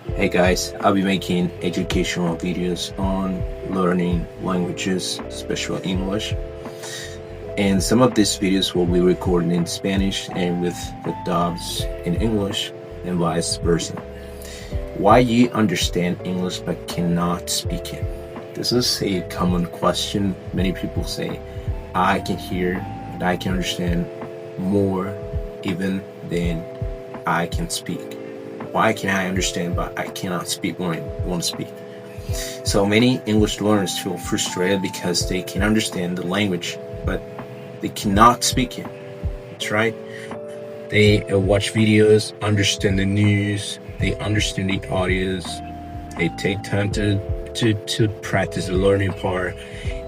Hey guys, I'll be making educational videos on learning languages, especially English. And some of these videos will be recorded in Spanish and with the dubs in English and vice versa. Why you understand English but cannot speak it? This is a common question. Many people say, I can hear and I can understand more even than I can speak. Why can I understand but I cannot speak when I want to speak? So many English learners feel frustrated because they can understand the language but they cannot speak it. That's right. They watch videos, understand the news, they understand the audios, they take time to practice the learning part,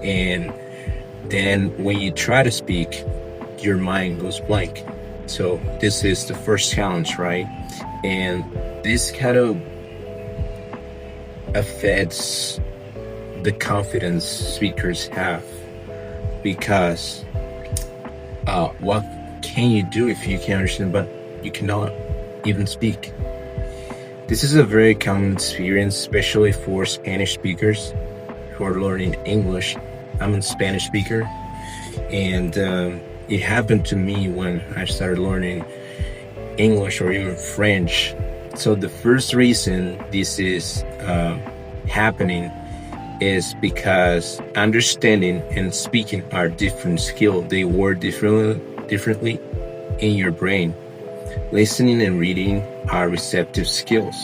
and then when you try to speak, your mind goes blank. So this is the first challenge, right? And this kind of affects the confidence speakers have, because what can you do if you can understand but you cannot even speak? This is a very common experience, especially for Spanish speakers who are learning English. I'm a Spanish speaker, and it happened to me when I started learning English or even French. So the first reason this is happening is because understanding and speaking are different skills. They work differently in your brain. Listening and reading are receptive skills,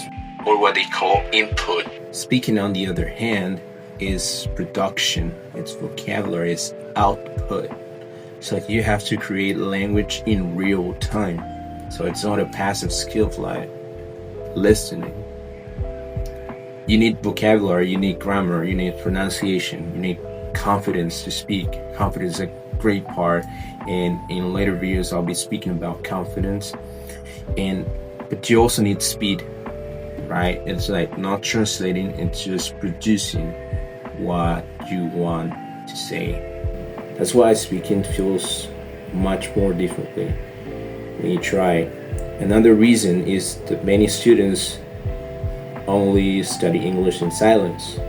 or what they call input. Speaking, on the other hand, is production. It's vocabulary, it's output. So you have to create language in real time. So it's not a passive skill like listening. You need vocabulary, you need grammar, you need pronunciation, you need confidence to speak. Confidence is a great part, and in later videos I'll be speaking about confidence. But you also need speed, right? It's like not translating, it's just producing what you want to say. That's why speaking feels much more differently when you try. Another reason is that many students only study English in silence.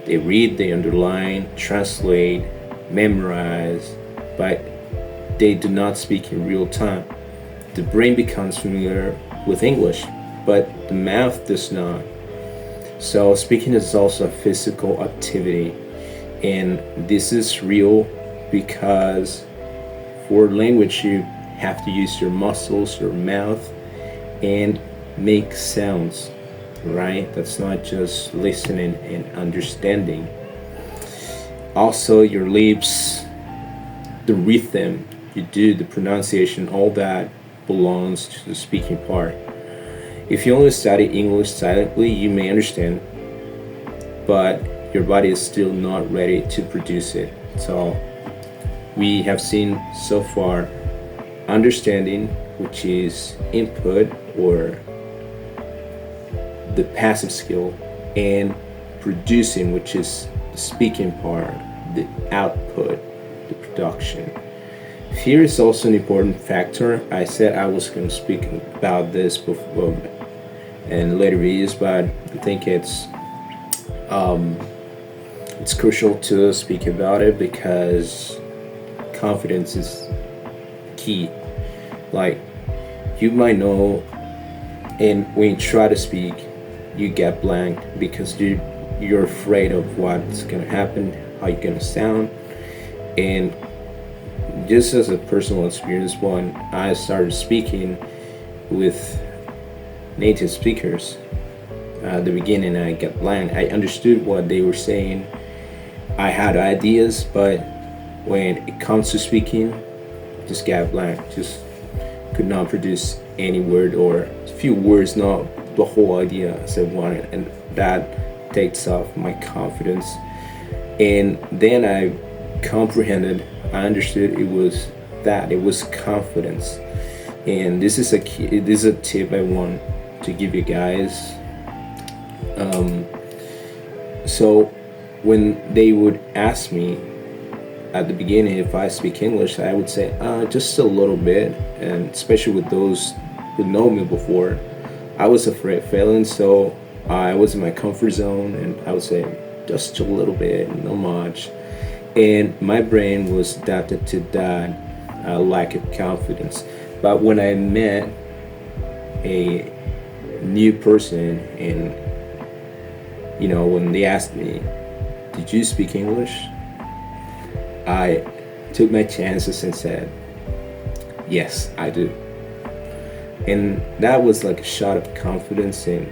They read, they underline, translate, memorize, but they do not speak in real time. The brain becomes familiar with English, but the mouth does not. So speaking is also a physical activity, and this is real because for language you have to use your muscles, your mouth, and make sounds, right? That's not just listening and understanding. Also, your lips, the rhythm you do, the pronunciation, all that belongs to the speaking part. If you only study English silently, you may understand, but your body is still not ready to produce it. So we have seen so far understanding, which is input or the passive skill, and producing, which is the speaking part, the output, the production. Fear is also an important factor. I said I was going to speak about this before in later videos, but I think it's crucial to speak about it because confidence is key. Like, you might know, and when you try to speak, you get blank because you're afraid of what's gonna happen, how you're gonna sound. And just as a personal experience, when I started speaking with native speakers, at the beginning I got blank. I understood what they were saying. I had ideas, but when it comes to speaking, just got blank. Just could not produce any word or a few words, not the whole idea as I wanted, and that takes off my confidence. And then I comprehended, I understood it was confidence. And this is a key, this is a tip I want to give you guys. So when they would ask me at the beginning if I speak English, I would say just a little bit, and especially with those who know me before, I was afraid of failing, so I was in my comfort zone, and I would say just a little bit, not much. And my brain was adapted to that lack of confidence. But when I met a new person, and when they asked me, "Did you speak English?" I took my chances and said, "Yes, I do." And that was like a shot of confidence, and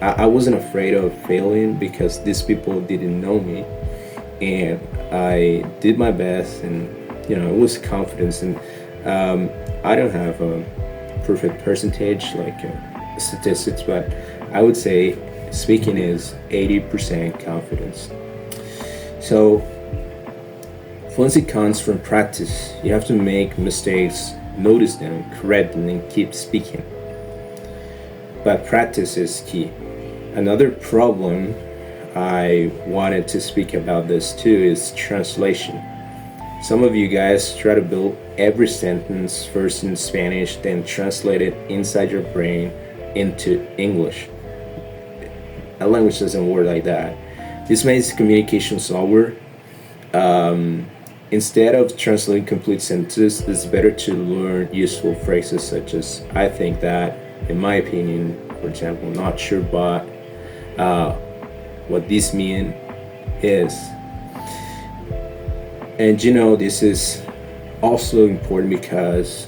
I wasn't afraid of failing because these people didn't know me, and I did my best, and it was confidence. And I don't have a perfect percentage like statistics, but I would say speaking is 80% confidence. So fluency comes from practice. You have to make mistakes, notice them, correct them, and keep speaking. But practice is key. Another problem I wanted to speak about this too is translation. Some of you guys try to build every sentence first in Spanish, then translate it inside your brain into English. A language doesn't work like that. This makes communication slower. Instead of translating complete sentences, it's better to learn useful phrases such as "I think that," "in my opinion," for example, "not sure but," what this mean is. And this is also important because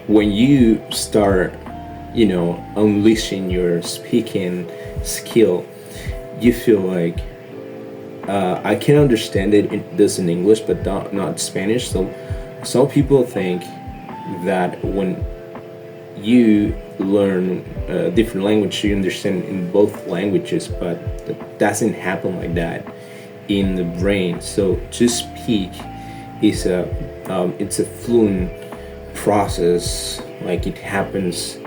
when you start, unleashing your speaking skill, you feel like I can understand this in English, but not Spanish. So some people think that when you learn a different language, you understand in both languages, but that doesn't happen like that in the brain. So to speak is it's a fluent process. Like it happens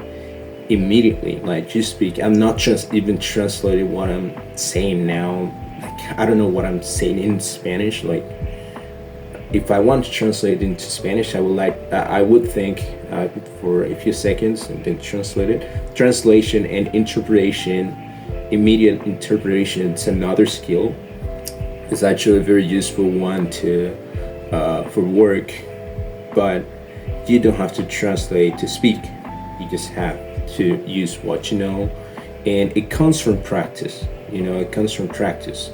immediately. Like you speak, I'm not just even translating what I'm saying now. Like I don't know what I'm saying in Spanish. Like if I want to translate it into Spanish, I would think for a few seconds and then translate it. Translation and interpretation, immediate interpretation, it's another skill. It's actually a very useful one for work, but you don't have to translate to speak. You just have to use what you know, and it comes from practice. It comes from practice.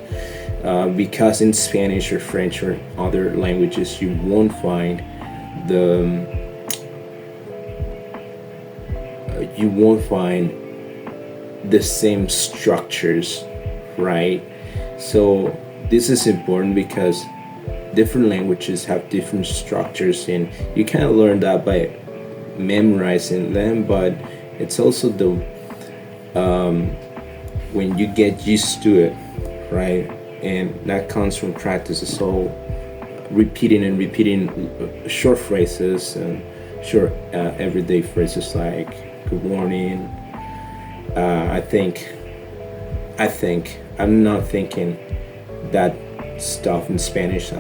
Because in Spanish or French or other languages, you won't find the same structures, right? So this is important because different languages have different structures, and you can't learn that by memorizing them, but it's also when you get used to it, right? And that comes from practice. So repeating and repeating short phrases and short everyday phrases like "good morning." I think I'm not thinking that stuff in Spanish.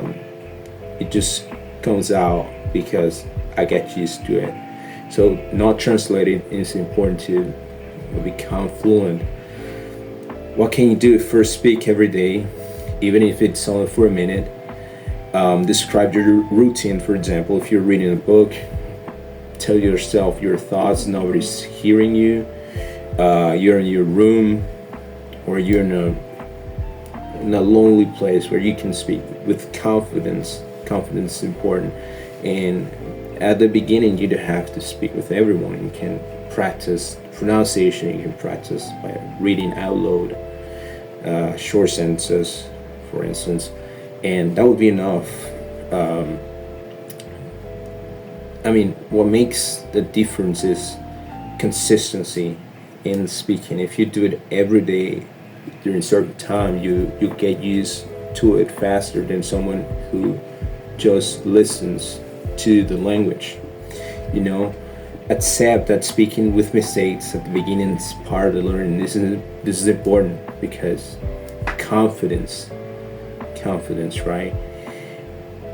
It just comes out because I get used to it. So not translating is important to become fluent. What can you do? First, speak every day, even if it's only for a minute. Describe your routine. For example, if you're reading a book, tell yourself your thoughts. Nobody's hearing you. You're in your room, or you're in a lonely place where you can speak with confidence. Confidence is important. And at the beginning, you don't have to speak with everyone. You can practice pronunciation. You can practice by reading out loud short sentences, for instance, and that would be enough. What makes the difference is consistency in speaking. If you do it every day during a certain time, you get used to it faster than someone who just listens to the language. Accept that speaking with mistakes at the beginning is part of the learning. This is important because confidence, right?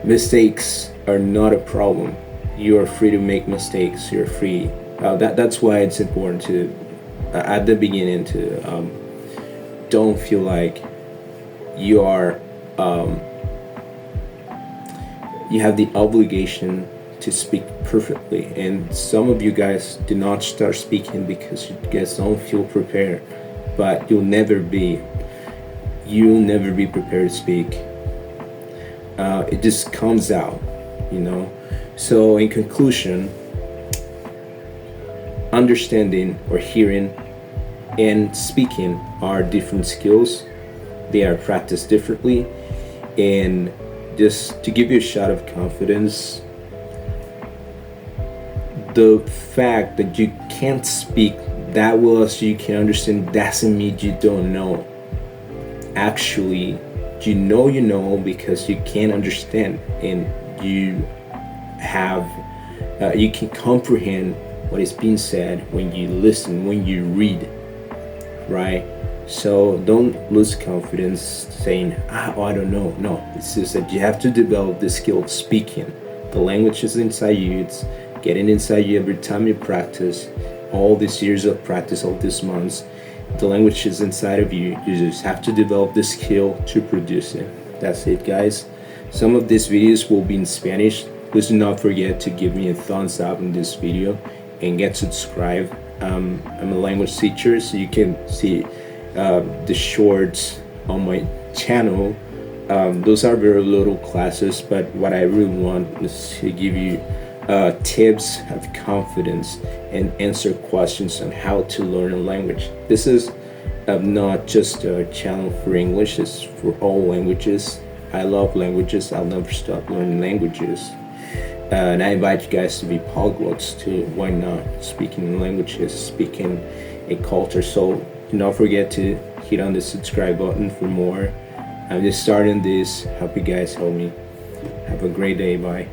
Mistakes are not a problem. You are free to make mistakes. You're free. That's why it's important to at the beginning to don't feel like you are you have the obligation to speak perfectly. And some of you guys do not start speaking because you guys don't feel prepared. But you'll never be prepared to speak. It just comes out, you know. So in conclusion, understanding or hearing and speaking are different skills. They are practiced differently. And just to give you a shot of confidence, the fact that you can't speak that well so you can understand doesn't mean you don't know. Actually, you know because you can understand, and you have you can comprehend what is being said when you listen, when you read, right? So don't lose confidence saying, oh, I don't know. No, it's just that you have to develop the skill of speaking. The language is inside you. It's getting inside you every time you practice. All these years of practice, all these months, the language is inside of you. You just have to develop the skill to produce it. That's it, guys. Some of these videos will be in Spanish. Please do not forget to give me a thumbs up in this video and get subscribed. I'm a language teacher, so you can see the shorts on my channel. Those are very little classes, but what I really want is to give you tips of confidence and answer questions on how to learn a language. This is not just a channel for English, it's for all languages. I love languages. I'll never stop learning languages. And I invite you guys to be polyglots too. Why not? Speaking languages, speaking a culture. So do not forget to hit on the subscribe button for more. I'm just starting this. Hope you guys help me. Have a great day. Bye.